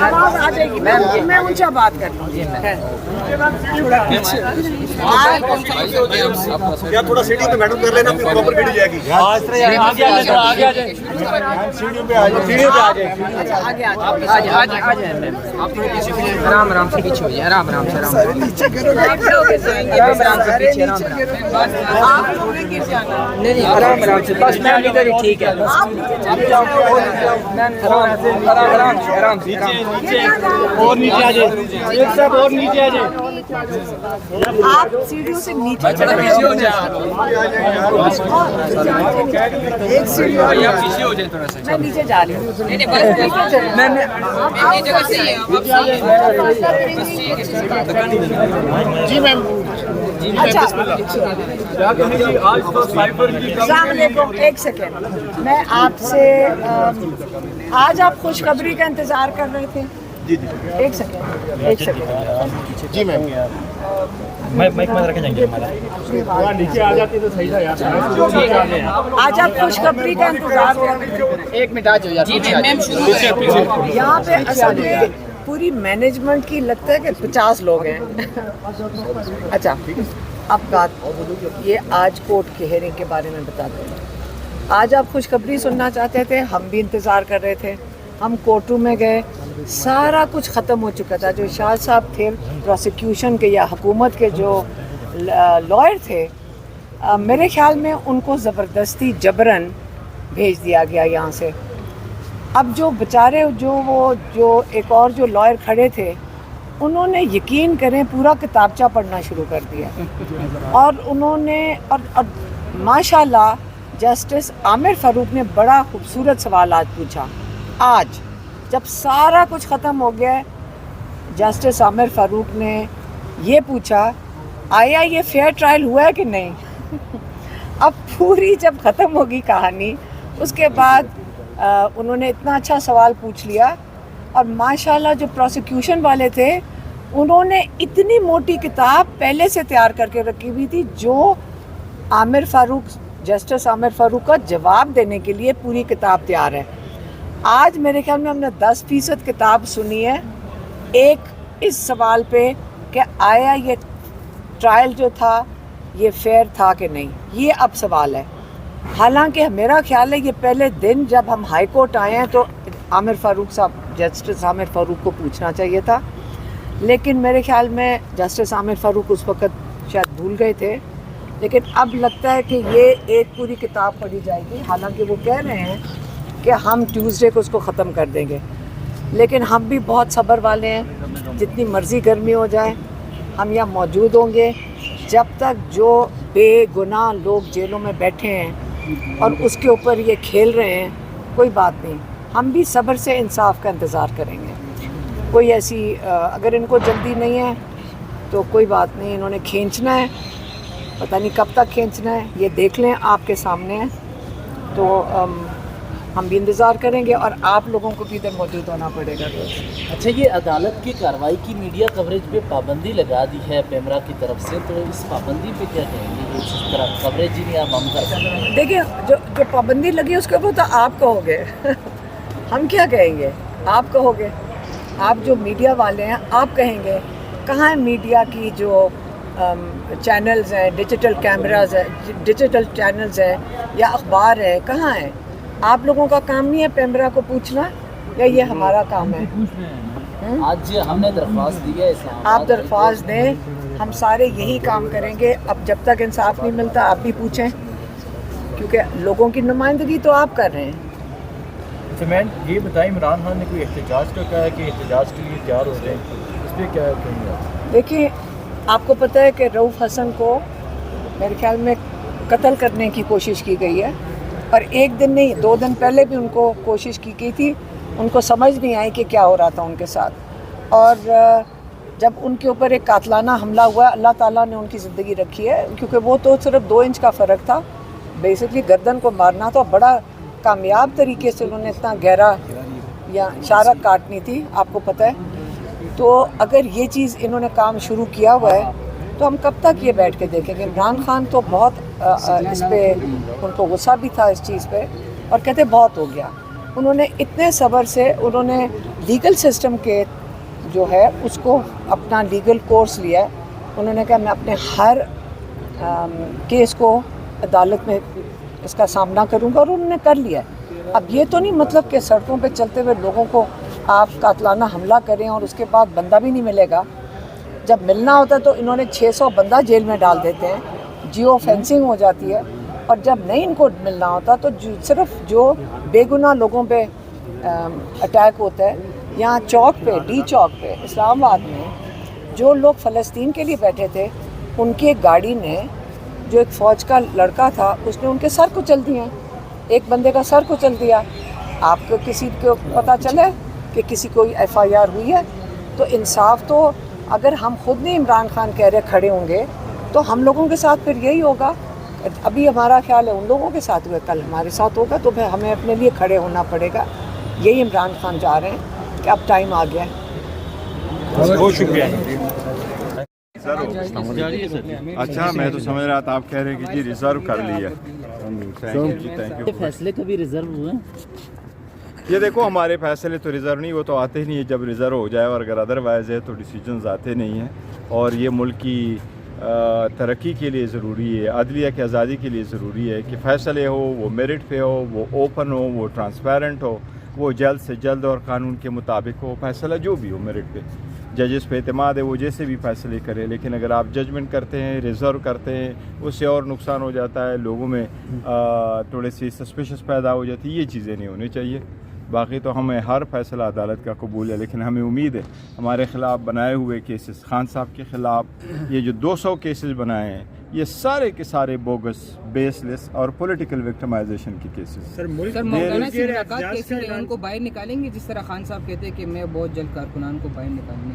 आवाज आ जाएगी, मैं ऊंचा बात कर लूँ। या थोड़ा सीढ़ी पे मैडम कर लेना, फिर प्रॉपर वीडियो जाएगी। सीढ़ी पे आ जाए। आप थोड़े पीछे आराम से पीछे हो जाए, आराम से नीचे करो, नहीं आराम से, बस मैम इधर ही ठीक है। आराम से और नीचे आ जाए, एक सब और नीचे आ जाए। आप सीढ़ियों से नीचे चले जाओ, एक सीढ़ी और पीछे हो जाए थोड़ा सा। मैं नीचे जा रही हूँ, जी मैम। अच्छा, अस्सलाम वालेकुम। एक सेकेंड, मैं आपसे आज आप खुशखबरी का इंतजार कर रहे थे? जी जी। एक सेकेंड जी मैम। माइक में रखे जाएंगे हमारा। नीचे आ जाती तो सही था यार। आज आप खुशखबरी का इंतजार कर रहे थे? एक मिनट आ जाओ यार। यहाँ पे असल में पूरी मैनेजमेंट की लगता है कि 50 लोग हैं। अच्छा, अब बात ये आज कोर्ट के हेयरिंग के बारे में बता दें। आज आप खुशखबरी सुनना चाहते थे, हम भी इंतज़ार कर रहे थे। हम कोर्ट रूम में गए, सारा कुछ ख़त्म हो चुका था। जो शाह साहब थे प्रोसिक्यूशन के या हुकूमत के जो लॉयर थे, मेरे ख़्याल में उनको ज़बरदस्ती जबरन भेज दिया गया यहाँ से। अब जो बेचारे जो एक और जो लॉयर खड़े थे, उन्होंने यकीन करें पूरा किताबचा पढ़ना शुरू कर दिया। और उन्होंने और माशाल्लाह जस्टिस आमिर फ़ारूक ने बड़ा खूबसूरत सवाल आज पूछा। आज जब सारा कुछ ख़त्म हो गया, जस्टिस आमिर फ़ारूक ने ये पूछा, आया ये फेयर ट्रायल हुआ है कि नहीं? अब पूरी जब ख़त्म होगी कहानी, उसके बाद उन्होंने इतना अच्छा सवाल पूछ लिया। और माशाल्लाह जो प्रोसिक्यूशन वाले थे, उन्होंने इतनी मोटी किताब पहले से तैयार करके रखी हुई थी, जो आमिर फ़ारूक जस्टिस आमिर फ़ारूक का जवाब देने के लिए पूरी किताब तैयार है। आज मेरे ख्याल में हमने 10% किताब सुनी है, एक इस सवाल पे कि आया ये ट्रायल जो था ये फेयर था कि नहीं, ये अब सवाल है। हालांकि मेरा ख्याल है ये पहले दिन जब हम हाई कोर्ट आए हैं तो आमिर फ़ारूक साहब जस्टिस आमिर फ़ारूक को पूछना चाहिए था, लेकिन मेरे ख्याल में जस्टिस आमिर फ़ारूक उस वक़्त शायद भूल गए थे। लेकिन अब लगता है कि ये एक पूरी किताब पढ़ी जाएगी। हालांकि वो कह रहे हैं कि हम ट्यूसडे को उसको ख़त्म कर देंगे, लेकिन हम भी बहुत सब्र वाले हैं। जितनी मर्ज़ी गर्मी हो जाए, हम यहाँ मौजूद होंगे जब तक जो बेगुनाह लोग जेलों में बैठे हैं और उसके ऊपर ये खेल रहे हैं। कोई बात नहीं, हम भी सब्र से इंसाफ का इंतज़ार करेंगे। कोई ऐसी अगर इनको जल्दी नहीं है तो कोई बात नहीं, इन्होंने खींचना है, पता नहीं कब तक खींचना है, ये देख लें आपके सामने है। तो हम भी इंतज़ार करेंगे और आप लोगों को भी इधर मौजूद होना पड़ेगा। अच्छा, ये अदालत की कार्रवाई की मीडिया कवरेज पे पाबंदी लगा दी है पेमरा की तरफ से, तो इस पाबंदी पे क्या कहेंगे? इस तरह कवरेज ही नहीं आप हम कर सकते। देखिए, जो पाबंदी लगी उसके ऊपर तो आप कहोगे हम क्या कहेंगे? आप कहोगे, आप जो मीडिया वाले हैं आप कहेंगे। कहाँ है मीडिया की जो चैनल्स हैं, डिजिटल कैमराज है, डिजिटल चैनल्स हैं या अखबार है, कहाँ है? आप लोगों का काम नहीं है पेमरा को पूछना, या ये हमारा काम है? आज हमने दरख्वास्त दी है, आप दरख्वास्त दें, हम सारे यही काम करेंगे। अब जब तक इंसाफ नहीं मिलता आप भी पूछें, क्योंकि लोगों की नुमाइंदगी तो आप कर रहे हैं। अच्छा मैम, ये बताएं, इमरान खान ने कोई एहतजाज का कहा है कि एहतजाज के लिए तैयार हो जाए, इस पर क्या कहेंगे? देखिए, आपको पता है कि रऊफ़ हसन को मेरे ख्याल में कत्ल करने की कोशिश की गई है, और एक दिन नहीं 2 दिन पहले भी उनको कोशिश की गई थी। उनको समझ नहीं आई कि क्या हो रहा था उनके साथ, और जब उनके ऊपर एक कातलाना हमला हुआ, अल्लाह ताला ने उनकी ज़िंदगी रखी है, क्योंकि वो तो सिर्फ 2 इंच का फ़र्क था। बेसिकली गर्दन को मारना तो बड़ा कामयाब तरीके से उन्होंने इतना गहरा या शारक काटनी थी, आपको पता है। तो अगर ये चीज़ इन्होंने काम शुरू किया हुआ है तो हम कब तक ये बैठ के देखेंगे? इमरान खान तो बहुत इस पे उनको गुस्सा भी था इस चीज़ पे, और कहते बहुत हो गया। उन्होंने इतने सब्र से उन्होंने लीगल सिस्टम के जो है उसको अपना लीगल कोर्स लिया। उन्होंने कहा मैं अपने हर केस को अदालत में इसका सामना करूंगा, और उन्होंने कर लिया। अब ये तो नहीं मतलब कि सड़कों पे चलते हुए लोगों को आप कातलाना हमला करें और उसके बाद बंदा भी नहीं मिलेगा। जब मिलना होता है तो इन्होंने 600 बंदा जेल में डाल देते हैं, जियो फेंसिंग हो जाती है, और जब नहीं इनको मिलना होता तो सिर्फ जो बेगुनाह लोगों पे अटैक होता है। यहाँ चौक पे, डी चौक पे इस्लामाबाद में जो लोग फ़लस्तीन के लिए बैठे थे, उनकी एक गाड़ी ने, जो एक फ़ौज का लड़का था, उसने उनके सर कुचल दिए। एक बंदे का सर कुचल दिया। आपको किसी को पता चला कि किसी कोई FIR हुई है? तो इंसाफ तो अगर हम खुद नहीं इमरान खान कह रहे खड़े होंगे तो हम लोगों के साथ फिर यही होगा। अभी हमारा ख्याल है उन लोगों के साथ हुआ, कल हमारे साथ होगा, तो फिर हमें अपने लिए खड़े होना पड़ेगा। यही इमरान खान चाह रहे हैं कि अब टाइम आ गया है। बहुत शुक्रिया। अच्छा, मैं तो समझ रहा था आप कह रहे हैं कि जी रिजर्व कर लिया। थैंक ये यू। फैसले कभी रिजर्व हुए? ये देखो, हमारे फैसले तो रिजर्व नहीं, वो तो आते ही नहीं है। जब रिजर्व हो जाए और अगर अदरवाइज़ है तो डिसीजंस आते नहीं हैं। और ये मुल्क की तरक्की के लिए ज़रूरी है, अदलिया की आज़ादी के लिए ज़रूरी है कि फ़ैसले हो वो मेरिट पे हो, वो ओपन हो, वो ट्रांसपेरेंट हो, वो जल्द से जल्द और कानून के मुताबिक हो। फैसला जो भी हो मेरिट पे, जजेस पे एतमाद है, वो जैसे भी फैसले करें। लेकिन अगर आप जजमेंट करते हैं, रिज़र्व करते हैं, उससे और नुकसान हो जाता है, लोगों में थोड़ी सी सस्पिशस पैदा हो जाती है। ये चीज़ें नहीं होनी चाहिए। बाकी तो हमें हर फैसला अदालत का कबूल है, लेकिन हमें उम्मीद है हमारे ख़िलाफ़ बनाए हुए केसेस, खान साहब के ख़िलाफ़ ये जो 200 केसेस बनाए हैं, ये सारे के सारे बोगस, बेसलेस और पॉलिटिकल विक्टिमाइजेशन के केसेस। सर मौलाना से मुलाकात कैसी रही? उनको बाहर निकालेंगे जिस तरह खान साहब कहते हैं कि मैं बहुत जल्द कारकुनान को बाहर निकालने।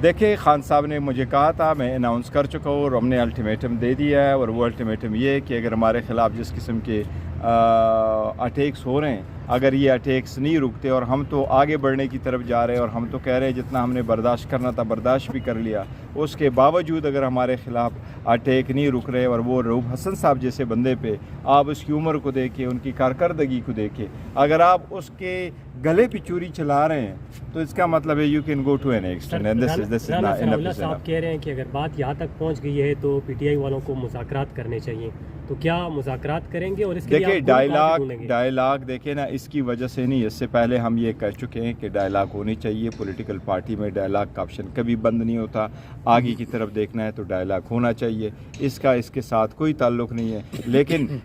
देखिए, खान साहब ने मुझे कहा था, मैं अनाउंस कर चुका हूँ और हमने अल्टीमेटम दे दिया है। और वो अल्टीमेटम ये है कि अगर हमारे ख़िलाफ़ जिस किस्म के अटैक्स हो रहे हैं, अगर ये अटैक्स नहीं रुकते और हम तो आगे बढ़ने की तरफ जा रहे हैं, और हम तो कह रहे हैं जितना हमने बर्दाश्त करना था बर्दाश्त भी कर लिया, उसके बावजूद अगर हमारे ख़िलाफ़ अटैक नहीं रुक रहे, और वो रऊफ़ हसन साहब जैसे बंदे पे आप उसकी उम्र को देखें, उनकी कारकर्दगी को देखें, अगर आप उसके गले पे चूरी चला रहे हैं तो इसका मतलब है you can go to an extent, and this is not enough. आप कह रहे हैं कि अगर बात यहाँ तक पहुँच गई है तो PTI वालों को मुज़ाकरात करने चाहिए, तो क्या मुज़ाकरात करेंगे? और इसके देखिए, डायलॉग देखिए ना, इसकी वजह से नहीं, इससे पहले हम ये कह चुके हैं कि डायलॉग होनी चाहिए। पॉलिटिकल पार्टी में डायलॉग का ऑप्शन कभी बंद नहीं होता। आगे की तरफ देखना है तो डायलॉग होना चाहिए। इसका इसके साथ कोई ताल्लुक़ नहीं है। लेकिन